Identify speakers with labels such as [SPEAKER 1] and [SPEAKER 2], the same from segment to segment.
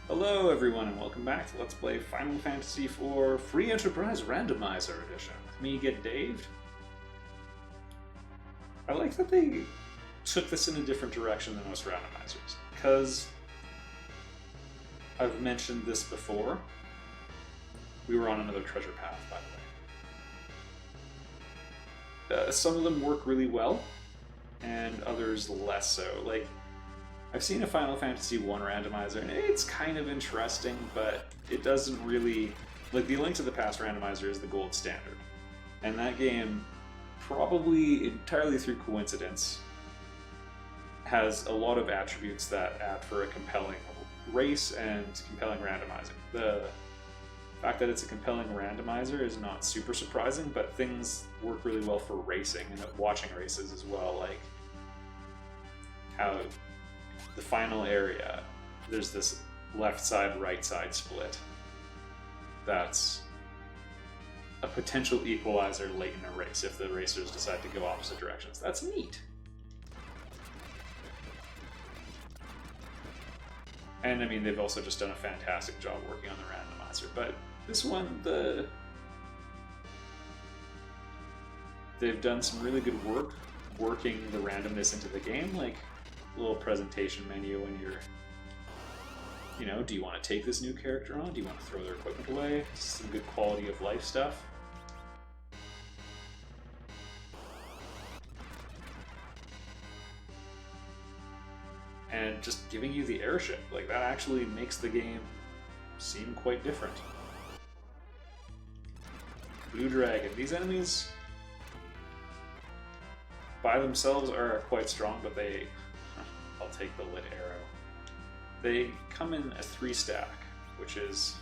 [SPEAKER 1] Hello everyone and welcome back to Let's Play Final Fantasy IV Free Enterprise Randomizer Edition. With me, Get Daved. I like that they took this in a different direction than most randomizers, because I've mentioned this before. We were on another treasure path, by the way. Some of them work really well, and others less so. Like, I've seen a Final Fantasy I randomizer, and it's kind of interesting, but it doesn't really... Like, the Link to the Past randomizer is the gold standard. And that game, probably entirely through coincidence, has a lot of attributes that add for a compelling race and compelling randomizing. The fact that it's a compelling randomizer is not super surprising, but things work really well for racing and watching races as well, like how the final area, there's this left side, right side split. That's a potential equalizer late in a race if the racers decide to go opposite directions. That's neat. And I mean, they've also just done a fantastic job working on the randomizer. But this one, they've done some really good work working the randomness into the game, like little presentation menu when you're, you know, do you want to take this new character on? Do you want to throw their equipment away? Some good quality of life stuff. And just giving you the airship, like that actually makes the game seem quite different. Blue Dragon. These enemies by themselves are quite strong, but I'll take the lit arrow. They come in a 3-stack, which is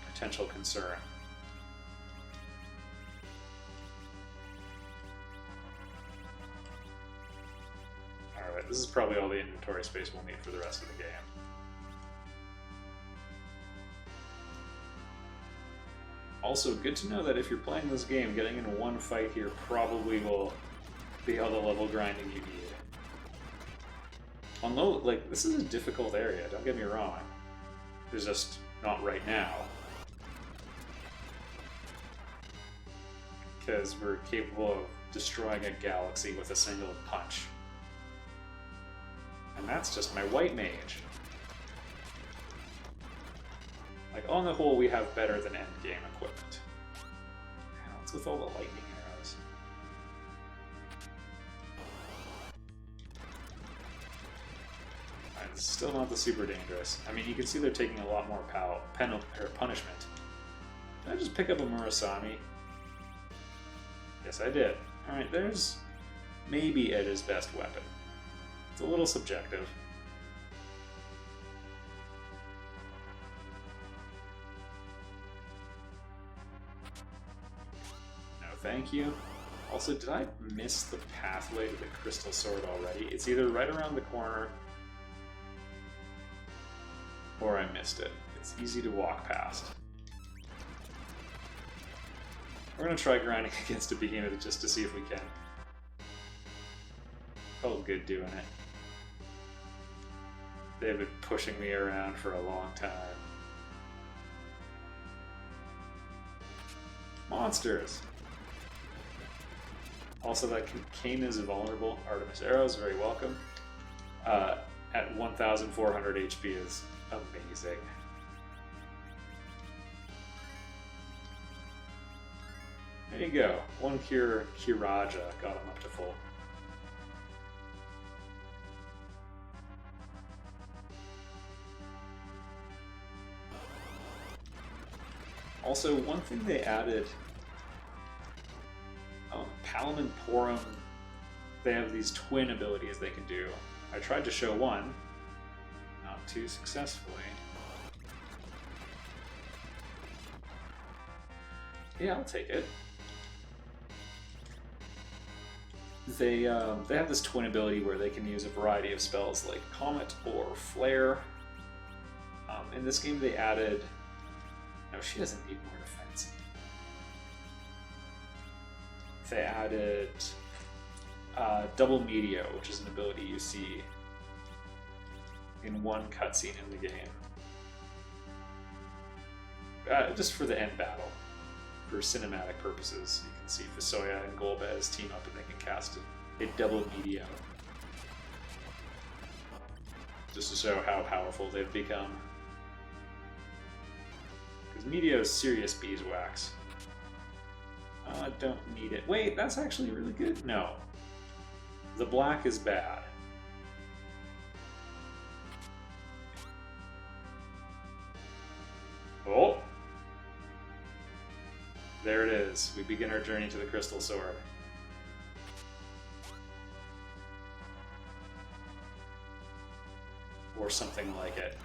[SPEAKER 1] a potential concern. Alright, this is probably all the inventory space we'll need for the rest of the game. Also, good to know that if you're playing this game, getting in one fight here probably will be all the level grinding you need. Although, like, this is a difficult area, don't get me wrong. It's just not right now. Because we're capable of destroying a galaxy with a single punch. And that's just my white mage. Like, on the whole, we have better than endgame equipment. Man, what's with all the lightning arrows? Alright, this is still not the super dangerous. I mean, you can see they're taking a lot more punishment. Did I just pick up a Murasami? Yes, I did. Alright, there's maybe Edda's best weapon. It's a little subjective. No, thank you. Also, did I miss the pathway to the Crystal Sword already? It's either right around the corner, or I missed it. It's easy to walk past. We're gonna try grinding against a behemoth just to see if we can. Felt good doing it. They've been pushing me around for a long time. Monsters! Also, that Kane is vulnerable. Artemis Arrows, very welcome. At 1,400 HP is amazing. There you go. One Kiraja got him up to full. Also, one thing they added, Palom and Porum, they have these twin abilities they can do. I tried to show one, not too successfully. Yeah, I'll take it. They have this twin ability where they can use a variety of spells like Comet or Flare. In this game they added... No, she doesn't need more defense. They added Double Meteor, which is an ability you see in one cutscene in the game. Just for the end battle. For cinematic purposes, you can see Fusoya and Golbez team up and they can cast a double Medio. Just to show how powerful they've become. Because Medio is serious beeswax. Don't need it. Wait, that's actually really good? No. The black is bad. Oh! There it is. We begin our journey to the Crystal Sword. Or something like it.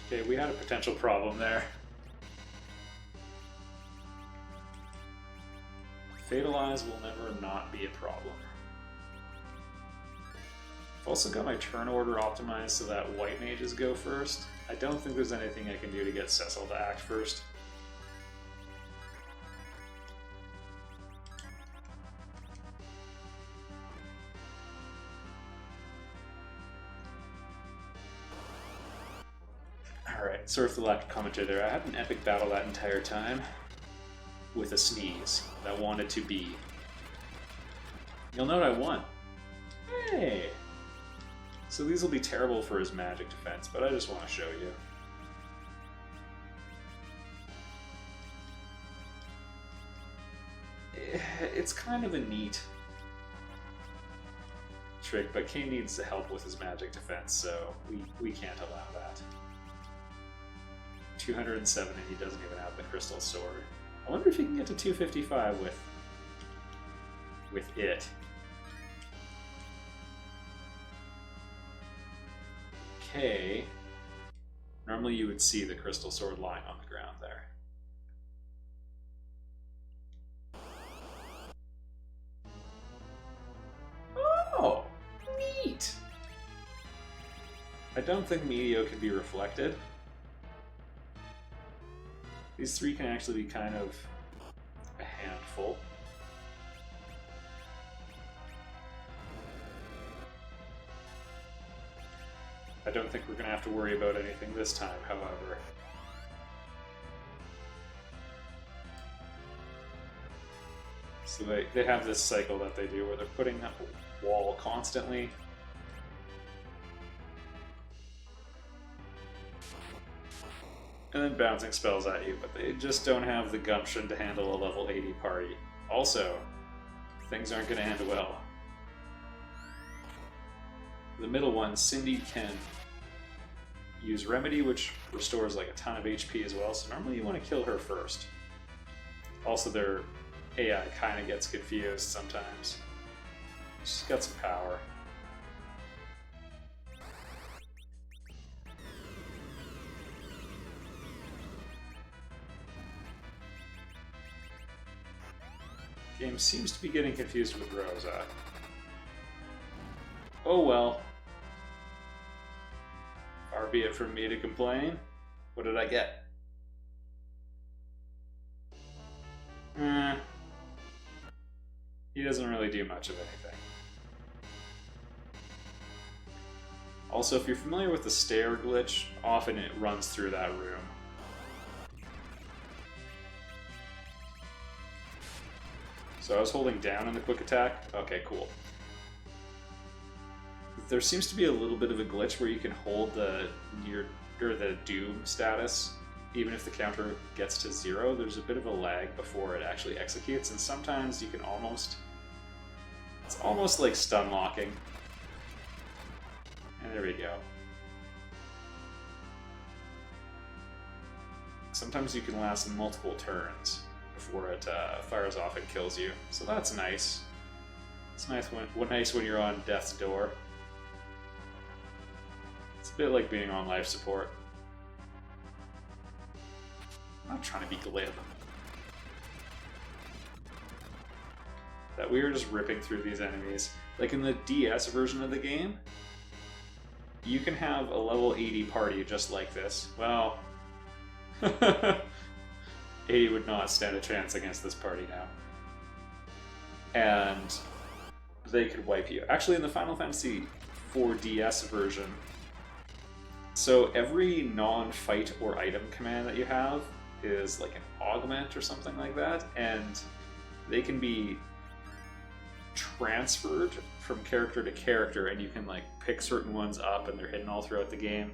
[SPEAKER 1] Okay, we had a potential problem there. Fatalize will never not be a problem. I've also got my turn order optimized so that white mages go first. I don't think there's anything I can do to get Cecil to act first. Alright, sorry for the lack of commentary there. I had an epic battle that entire time with a sneeze that wanted to be. You'll note I won. Hey! So these will be terrible for his magic defense, but I just want to show you. It's kind of a neat trick, but Kane needs help with his magic defense, so we can't allow that. 207 and he doesn't even have the Crystal Sword. I wonder if he can get to 255 with it. Okay. Normally you would see the Crystal Sword lying on the ground there. Oh! Neat! I don't think Medio can be reflected. These three can actually be kind of a handful. I don't think we're going to have to worry about anything this time, however. So they have this cycle that they do where they're putting up a wall constantly. And then bouncing spells at you, but they just don't have the gumption to handle a level 80 party. Also, things aren't going to end well. The middle one, Cindy, can use Remedy, which restores like a ton of HP as well, so normally you want to kill her first. Also, their AI kind of gets confused sometimes. She's got some power. Game seems to be getting confused with Rosa. Oh well. Far be it from me to complain. What did I get? He doesn't really do much of anything. Also, if you're familiar with the stair glitch, often it runs through that room. So I was holding down in the quick attack. Okay, cool. There seems to be a little bit of a glitch where you can hold the doom status even if the counter gets to 0. There's a bit of a lag before it actually executes, and sometimes you can it's almost like stun locking. And there we go. Sometimes you can last multiple turns before it fires off and kills you, so that's nice. It's nice when you're on death's door. It's a bit like being on life support. I'm not trying to be glib. That we were just ripping through these enemies. Like in the DS version of the game, you can have a level 80 party just like this. Well, 80 would not stand a chance against this party now. And they could wipe you. Actually, in the Final Fantasy 4DS version. So every non-fight or item command that you have is like an augment or something like that, and they can be transferred from character to character, and you can like pick certain ones up, and they're hidden all throughout the game.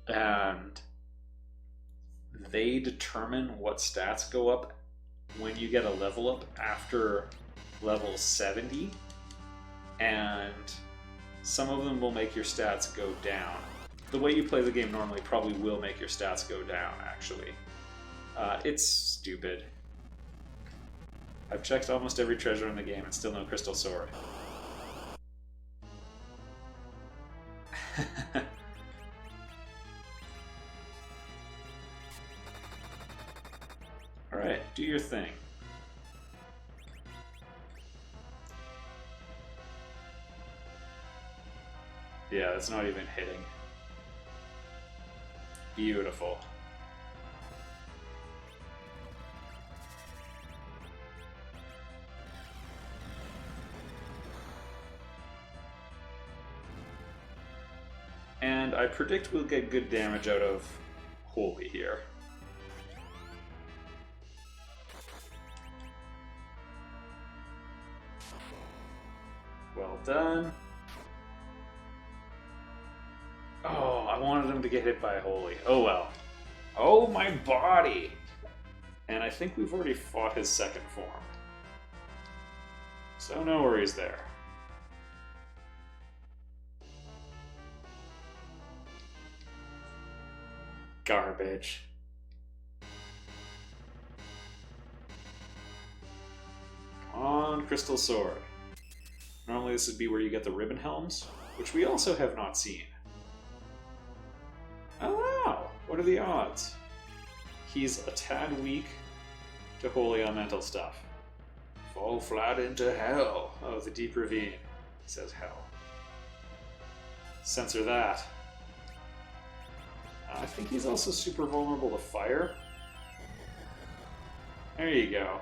[SPEAKER 1] And they determine what stats go up when you get a level up after level 70, and some of them will make your stats go down. The way you play the game normally probably will make your stats go down, actually. It's stupid. I've checked almost every treasure in the game and still no crystal sword. Alright, do your thing. Yeah, that's not even hitting. Beautiful. And I predict we'll get good damage out of Holy here. Well done. Oh, I wanted him to get hit by Holy. Oh well. Oh, my body! And I think we've already fought his second form. So no worries there. Garbage. Come on, Crystal Sword. Normally this would be where you get the ribbon helms, which we also have not seen. Oh wow! What are the odds? He's a tad weak to Holy Elemental stuff. Fall flat into hell. Oh, the deep ravine. He says hell. Censor that. I think he's also super vulnerable to fire. There you go.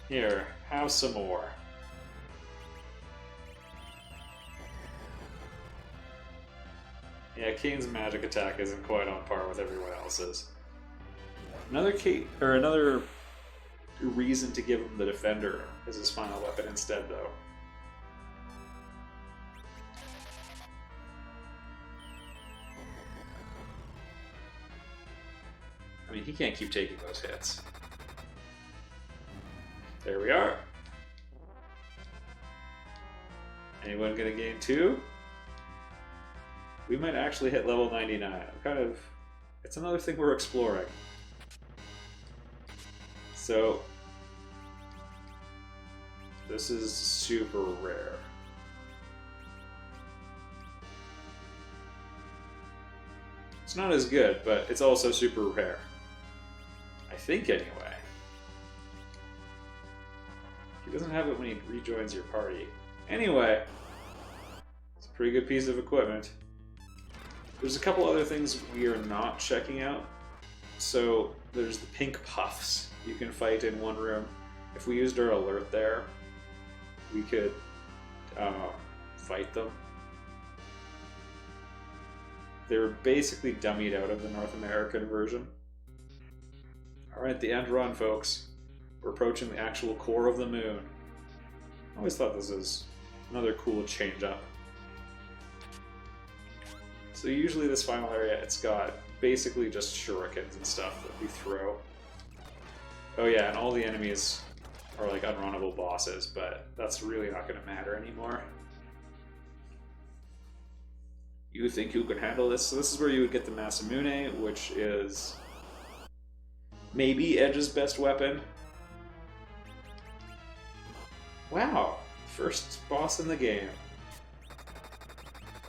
[SPEAKER 1] Here, have some more. Yeah, Kane's magic attack isn't quite on par with everyone else's. Another reason to give him the Defender as his final weapon instead, though. I mean, he can't keep taking those hits. There we are. Anyone gonna gain 2? We might actually hit level 99. It's another thing we're exploring. So, this is super rare. It's not as good, but it's also super rare. I think, anyway. He doesn't have it when he rejoins your party. Anyway, it's a pretty good piece of equipment. There's a couple other things we are not checking out. So there's the pink puffs you can fight in one room. If we used our alert there, we could fight them. They were basically dummied out of the North American version. Alright, the end run, folks. We're approaching the actual core of the moon. I always thought this was another cool change up. So usually this final area, it's got basically just shurikens and stuff that we throw. Oh yeah, and all the enemies are like unrunnable bosses, but that's really not going to matter anymore. You think you can handle this? So this is where you would get the Masamune, which is maybe Edge's best weapon. Wow, first boss in the game.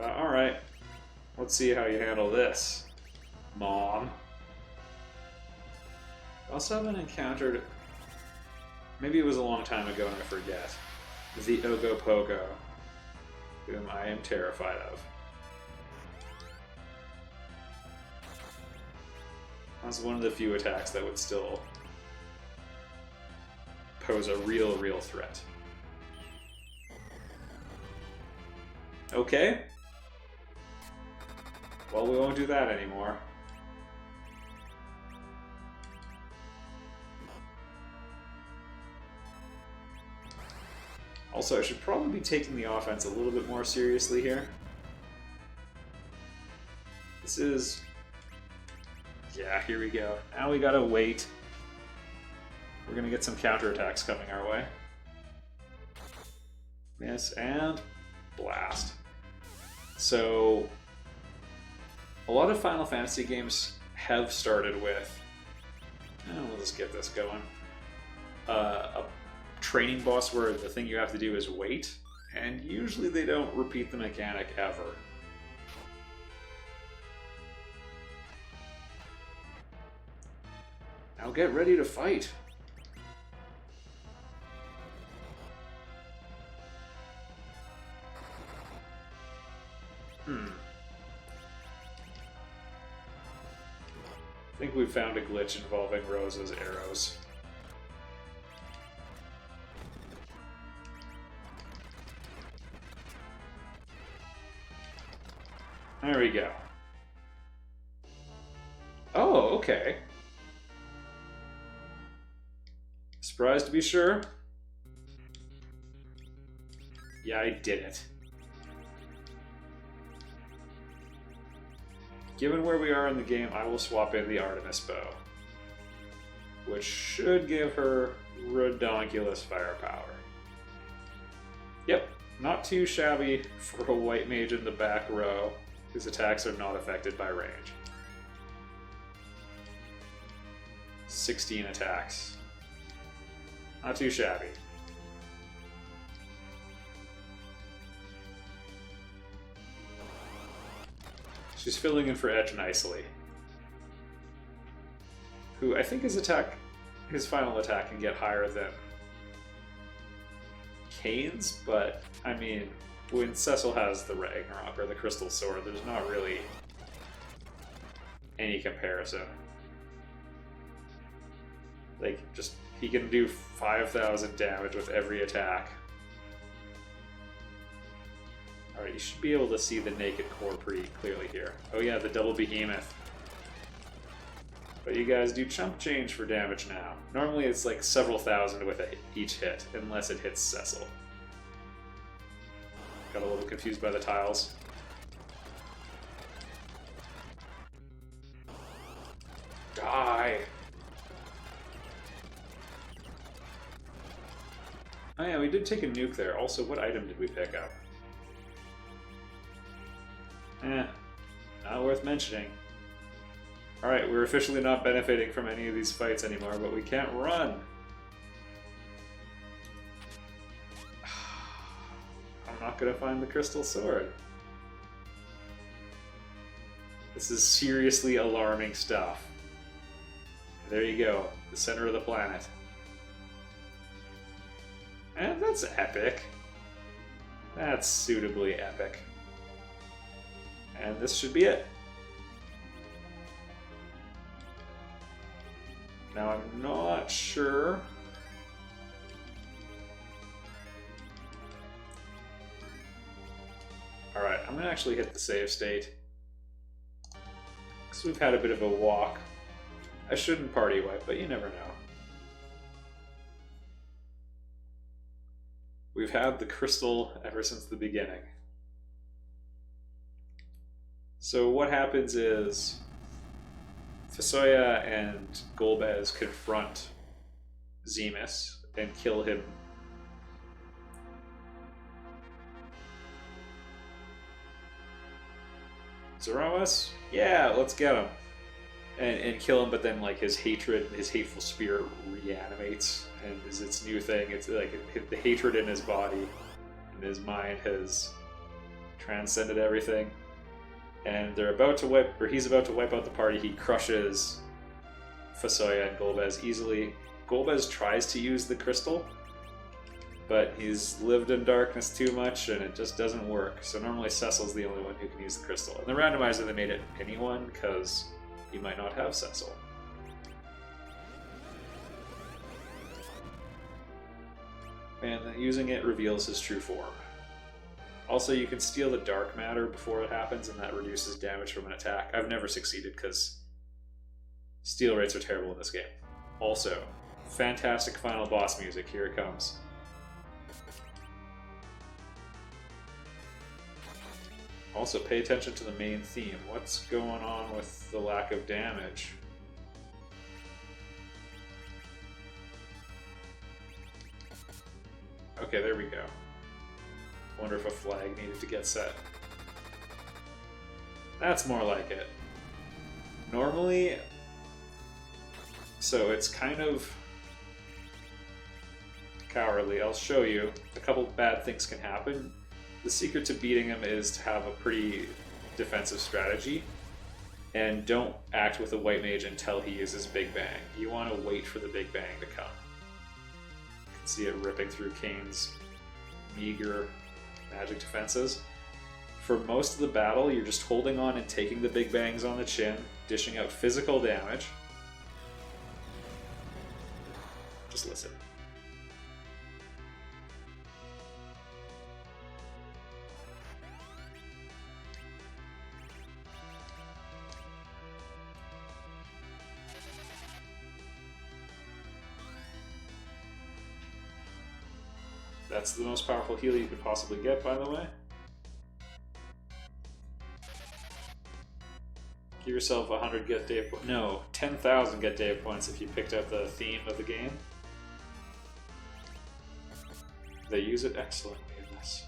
[SPEAKER 1] Alright, let's see how you handle this, Mom. I also haven't encountered, maybe it was a long time ago and I forget, the Ogopogo, whom I am terrified of. That's one of the few attacks that would still pose a real threat. Okay. Well, we won't do that anymore. Also, I should probably be taking the offense a little bit more seriously here. This is... Yeah, here we go. Now we gotta wait. We're gonna get some counterattacks coming our way. Miss and blast. So, a lot of Final Fantasy games have started with... we'll just get this going. A training boss where the thing you have to do is wait, and usually they don't repeat the mechanic ever. Now get ready to fight. I think we found a glitch involving Rosa's arrows. There we go. Oh, okay. Surprised to be sure? Yeah, I did it. Given where we are in the game, I will swap in the Artemis bow, which should give her redonkulous firepower. Yep, not too shabby for a white mage in the back row, whose attacks are not affected by range. 16 attacks. Not too shabby. She's filling in for Edge nicely. Who I think his final attack can get higher than Kane's, but I mean, when Cecil has the Ragnarok or the Crystal Sword, there's not really any comparison. Like, just, he can do 5,000 damage with every attack. Alright, you should be able to see the naked core pretty clearly here. Oh yeah, the double behemoth. But you guys do chump change for damage now. Normally it's like several thousand with each hit, unless it hits Cecil. Got a little confused by the tiles. Die! Oh yeah, we did take a nuke there. Also, what item did we pick up? Not worth mentioning. Alright, we're officially not benefiting from any of these fights anymore, but we can't run. I'm not gonna find the Crystal Sword. This is seriously alarming stuff. There you go, the center of the planet. And that's epic. That's suitably epic. And this should be it. Now I'm not sure. Alright, I'm gonna actually hit the save state. Because we've had a bit of a walk. I shouldn't party wipe, but you never know. We've had the crystal ever since the beginning. So what happens is Fusoya and Golbez confront Zeromus and kill him. Zeromus? Yeah, let's get him. And kill him, but then like his hatred, his hateful spirit reanimates and is its new thing. It's like the hatred in his body and his mind has transcended everything. And they're about to wipe, or he's about to wipe out the party. He crushes Fusoya and Golbez easily. Golbez tries to use the crystal, but he's lived in darkness too much and it just doesn't work. So normally Cecil's the only one who can use the crystal. And the randomizer, they made it anyone because he might not have Cecil. And using it reveals his true form. Also, you can steal the dark matter before it happens, and that reduces damage from an attack. I've never succeeded because steal rates are terrible in this game. Also, fantastic final boss music. Here it comes. Also, pay attention to the main theme. What's going on with the lack of damage? Okay, there we go. Wonder if a flag needed to get set. That's more like it. Normally, so it's kind of cowardly. I'll show you. A couple bad things can happen. The secret to beating him is to have a pretty defensive strategy, and don't act with a white mage until he uses Big Bang. You want to wait for the Big Bang to come. You can see it ripping through Kane's meager magic defenses. For most of the battle, you're just holding on and taking the Big Bangs on the chin, dishing out physical damage. Just listen. That's the most powerful heal you could possibly get, by the way. Give yourself 100 get day points. No, 10,000 get day points if you picked out the theme of the game. They use it excellently in this.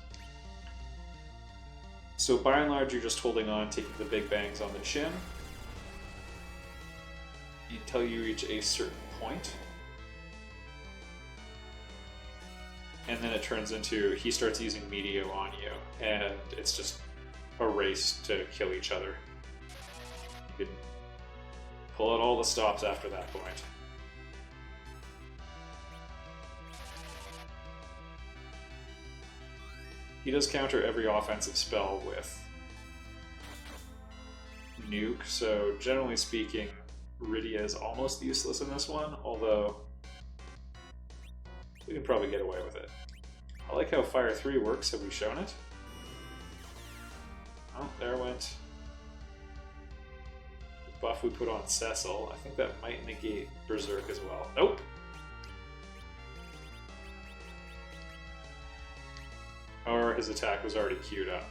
[SPEAKER 1] So by and large, you're just holding on, taking the Big Bangs on the chin until you reach a certain point. And then it turns into, he starts using Meteo on you, and it's just a race to kill each other. You can pull out all the stops after that point. He does counter every offensive spell with Nuke, so generally speaking, Rydia is almost useless in this one, although we can probably get away with it. I like how Fire 3 works. Have we shown it? Oh, there went the buff we put on Cecil. I think that might negate Berserk as well. Nope! Or his attack was already queued up.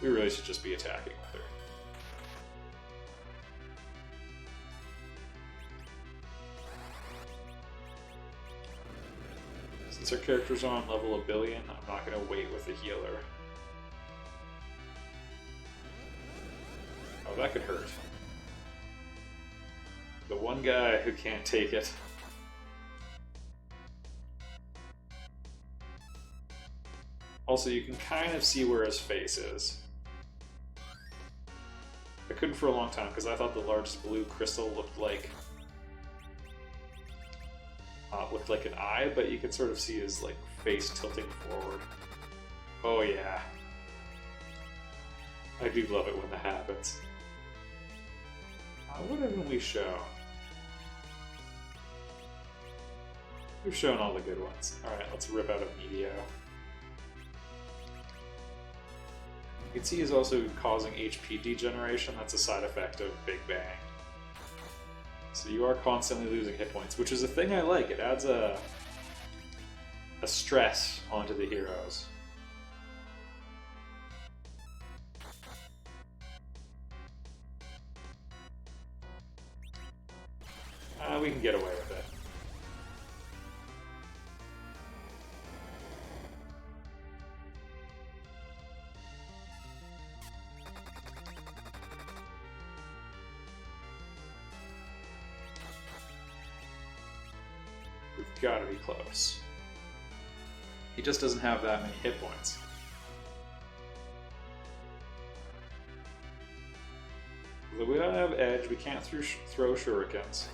[SPEAKER 1] We really should just be attacking with her. Since our character's on level 1 billion, I'm not going to wait with the healer. Oh, that could hurt. The one guy who can't take it. Also, you can kind of see where his face is. I couldn't for a long time because I thought the largest blue crystal looked like an eye, but you can sort of see his like face tilting forward. Oh yeah. I do love it when that happens. What haven't we shown? We've shown all the good ones. Alright, let's rip out a Meteo. You can see he's also causing HP degeneration. That's a side effect of Big Bang. So you are constantly losing hit points, which is a thing I like. It adds a stress onto the heroes. We can get away with it. We've got to be close. He just doesn't have that many hit points. Although we don't have edge, we can't throw shurikens.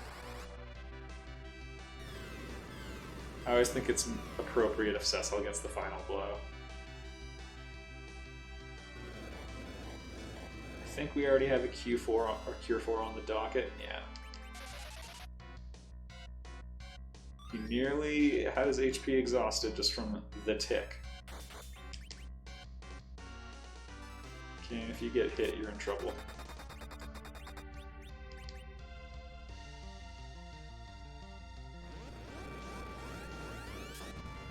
[SPEAKER 1] I always think it's appropriate if Cecil gets the final blow. I think we already have a Q4 or Cure 4 on the docket. Yeah. He nearly had his HP exhausted just from the tick. Okay, if you get hit, you're in trouble.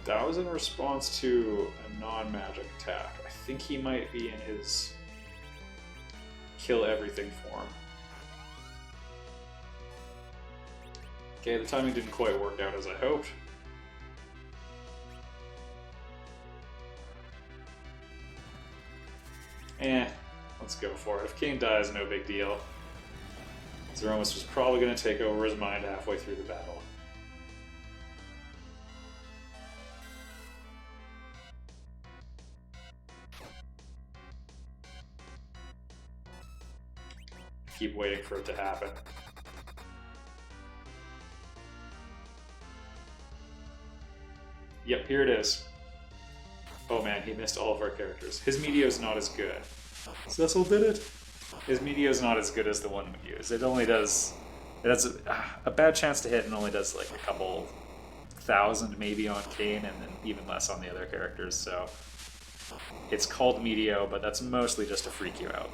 [SPEAKER 1] That was in response to a non-magic attack. I think he might be in his kill everything form. Okay, the timing didn't quite work out as I hoped. Let's go for it. If Kane dies, no big deal. Zeromus was probably going to take over his mind halfway through the battle. Keep waiting for it to happen. Yep, here it is. Oh man, he missed all of our characters. His Meteo's not as good. Cecil did it. His Meteo's not as good as the one we use. It only does... It has a bad chance to hit and only does like a couple thousand maybe on Kane and then even less on the other characters, so... It's called Meteo, but that's mostly just to freak you out.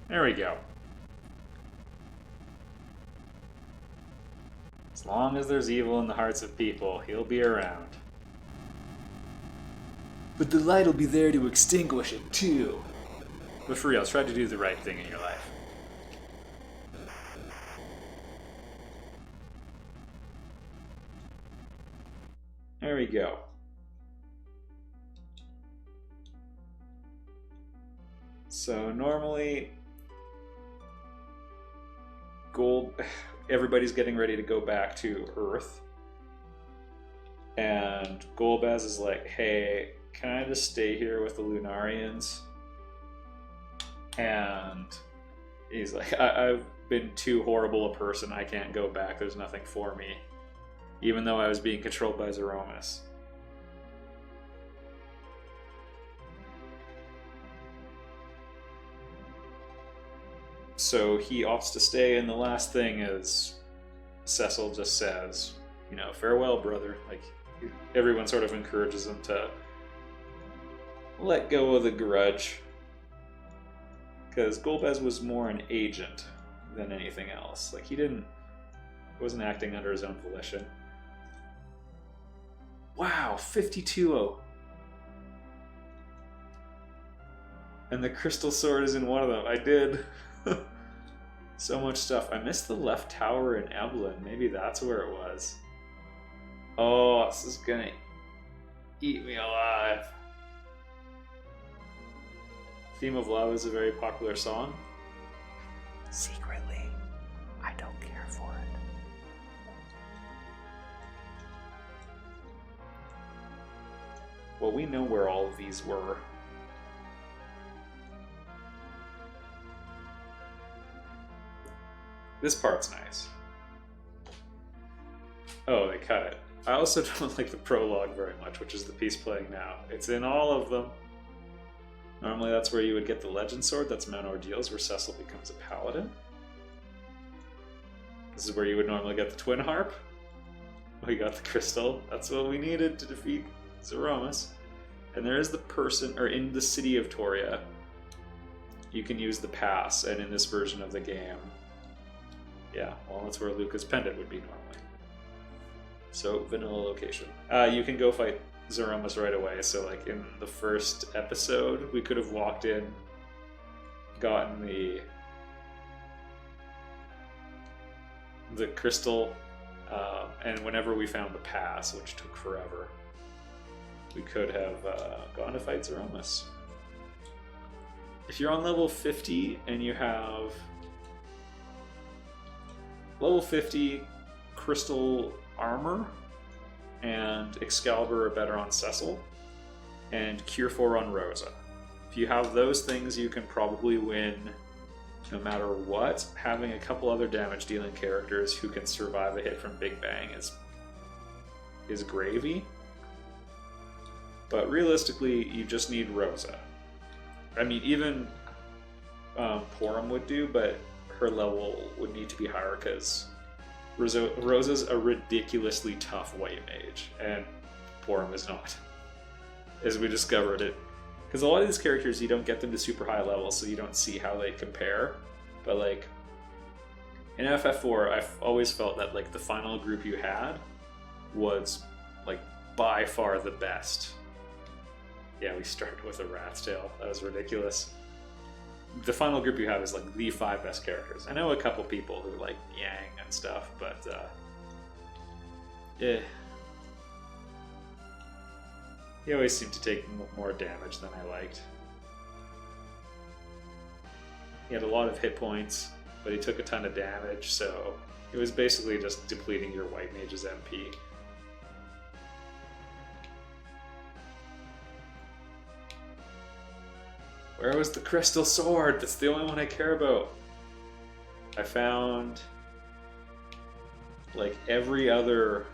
[SPEAKER 1] There we go. As long as there's evil in the hearts of people, he'll be around. But the light will be there to extinguish it too. But for real, try to do the right thing in your life. There we go. So normally, everybody's getting ready to go back to Earth. And Golbez is like, hey, can I just stay here with the Lunarians? And he's like, I've been too horrible a person, I can't go back, there's nothing for me. Even though I was being controlled by Zeromus. So he opts to stay, and the last thing is Cecil just says, you know, farewell, brother. Like, everyone sort of encourages him to let go of the grudge. Because Golbez was more an agent than anything else. Like, he wasn't acting under his own volition. Wow, 52-0. And the crystal sword is in one of them. I did. So much stuff. I missed the left tower in Evelyn. Maybe that's where it was. Oh, this is gonna eat me alive. Theme of Love is a very popular song. Secretly, I don't care for it. Well, we know where all of these were. This part's nice. Oh, they cut it. I also don't like the prologue very much, which is the piece playing now. It's in all of them. Normally that's where you would get the Legend Sword, that's Mount Ordeals, where Cecil becomes a paladin. This is where you would normally get the Twin Harp. We got the Crystal, that's what we needed to defeat Zeromus. And there is the person, or in the city of Toria, you can use the pass, and in this version of the game, yeah, well, that's where Luca's pendant would be normally. So, vanilla location. You can go fight Zeromus right away. So, like, in the first episode, we could have walked in, gotten the crystal, and whenever we found the pass, which took forever, we could have gone to fight Zeromus. If you're on level 50 and you have level 50 crystal armor and Excalibur are better on Cecil and Cure 4 on Rosa. If you have those things, you can probably win no matter what. Having a couple other damage dealing characters who can survive a hit from Big Bang is gravy. But realistically, you just need Rosa. I mean, even Porum would do, but her level would need to be higher because Rosa's a ridiculously tough white mage, and Porum is not. As we discovered it. Because a lot of these characters, you don't get them to super high levels, so you don't see how they compare. But like, in FF4, I've always felt that like the final group you had was like by far the best. Yeah, we started with a rat's tail. That was ridiculous. The final group you have is like the 5 best characters. I know a couple people who like Yang and stuff, but yeah. He always seemed to take more damage than I liked. He had a lot of hit points, but he took a ton of damage, so it was basically just depleting your white mage's MP. Where was the crystal sword? That's the only one I care about. I found like every other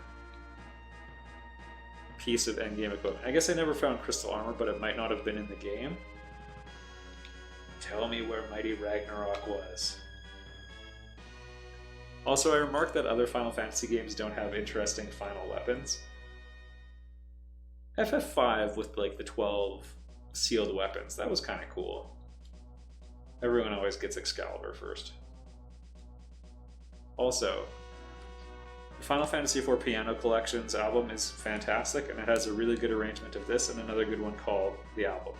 [SPEAKER 1] piece of endgame equipment. I guess I never found crystal armor, but it might not have been in the game. Tell me where Mighty Ragnarok was. Also, I remarked that other Final Fantasy games don't have interesting final weapons. FF5 with like the 12 sealed weapons, that was kind of cool. Everyone always gets Excalibur first. Also, the Final Fantasy IV Piano Collections album is fantastic, and it has a really good arrangement of this and another good one called The Album.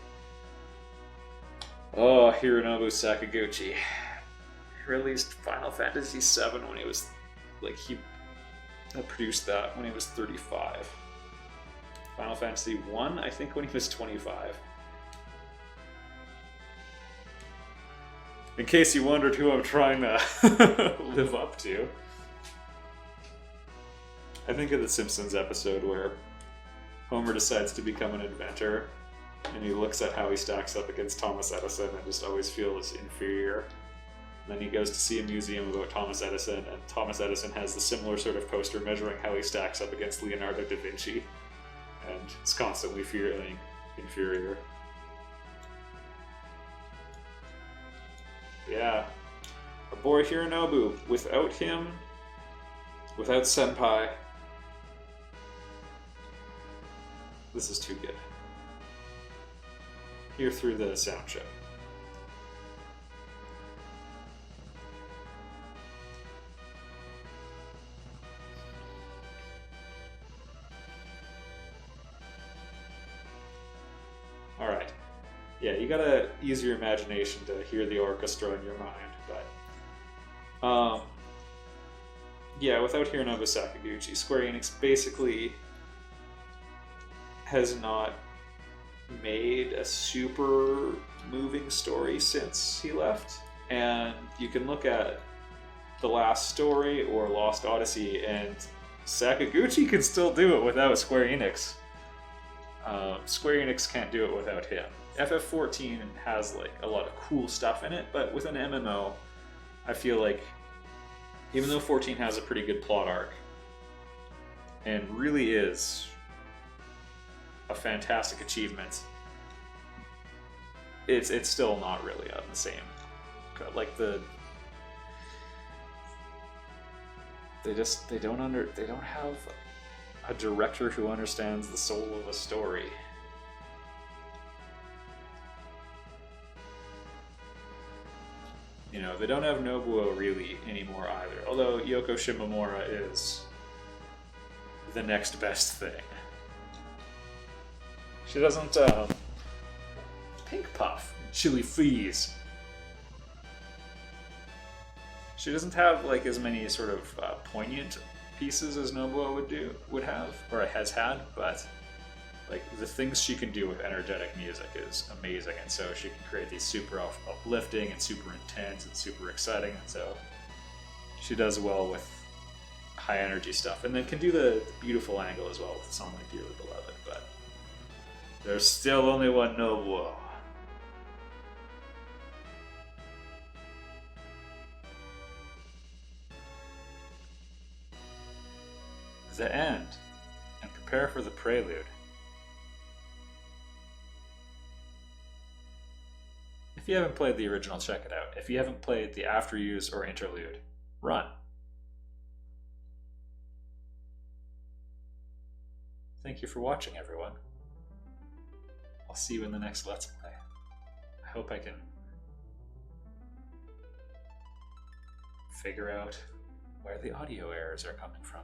[SPEAKER 1] Oh, Hironobu Sakaguchi. He released Final Fantasy VII when he was, like, he produced that when he was 35. Final Fantasy I, I think when he was 25. In case you wondered who I'm trying to live up to. I think of the Simpsons episode where Homer decides to become an inventor and he looks at how he stacks up against Thomas Edison and just always feels inferior. And then he goes to see a museum about Thomas Edison, and Thomas Edison has the similar sort of poster measuring how he stacks up against Leonardo da Vinci, and is constantly feeling inferior. Yeah. Our boy Hironobu, without him, without Senpai, this is too good. Hear through the sound chip. Alright. Yeah, you gotta use your imagination to hear the orchestra in your mind, but... yeah, without Hironobu Sakaguchi, Square Enix basically has not made a super moving story since he left. And you can look at The Last Story or Lost Odyssey, and Sakaguchi can still do it without Square Enix. Square Enix can't do it without him. FF14 has like a lot of cool stuff in it, but with an MMO, I feel like even though 14 has a pretty good plot arc and really is a fantastic achievement, it's still not really on the same, like they don't have a director who understands the soul of a story. You know, they don't have Nobuo really anymore either, although Yoko Shimomura is the next best thing. She doesn't, Pink Puff, Chili Freeze. She doesn't have, like, as many sort of poignant pieces as Nobuo would have, or has had, but, like, the things she can do with energetic music is amazing, and so she can create these super uplifting and super intense and super exciting, and so she does well with high energy stuff, and then can do the beautiful angle as well with a song like Dearly Beloved, but there's still only one Nobuo. The end, and prepare for the prelude. If you haven't played the original, check it out. If you haven't played the after use or interlude, run. Thank you for watching, everyone. I'll see you in the next Let's Play. I hope I can figure out where the audio errors are coming from.